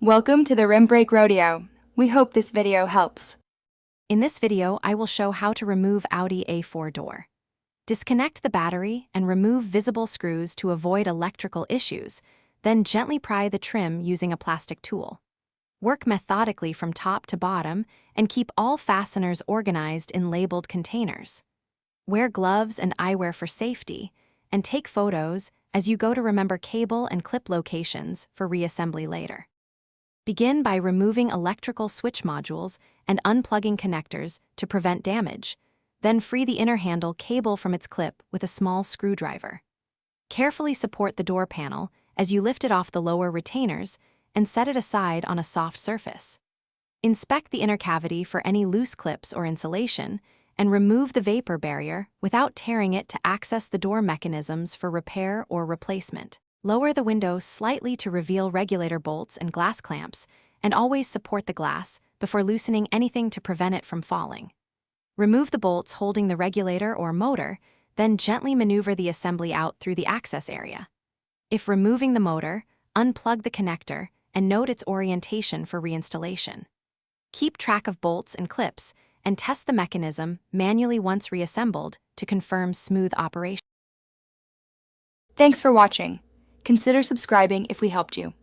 Welcome to the Rim Brake Rodeo. We hope this video helps. In this video, I will show how to remove Audi A4 door. Disconnect the battery and remove visible screws to avoid electrical issues, then gently pry the trim using a plastic tool. Work methodically from top to bottom and keep all fasteners organized in labeled containers. Wear gloves and eyewear for safety, and take photos as you go to remember cable and clip locations for reassembly later. Begin by removing electrical switch modules and unplugging connectors to prevent damage. Then free the inner handle cable from its clip with a small screwdriver. Carefully support the door panel as you lift it off the lower retainers and set it aside on a soft surface. Inspect the inner cavity for any loose clips or insulation, and remove the vapor barrier without tearing it to access the door mechanisms for repair or replacement. Lower the window slightly to reveal regulator bolts and glass clamps, and always support the glass before loosening anything to prevent it from falling. Remove the bolts holding the regulator or motor, then gently maneuver the assembly out through the access area. If removing the motor, unplug the connector and note its orientation for reinstallation. Keep track of bolts and clips and test the mechanism manually once reassembled to confirm smooth operation. Thanks for watching. Consider subscribing if we helped you.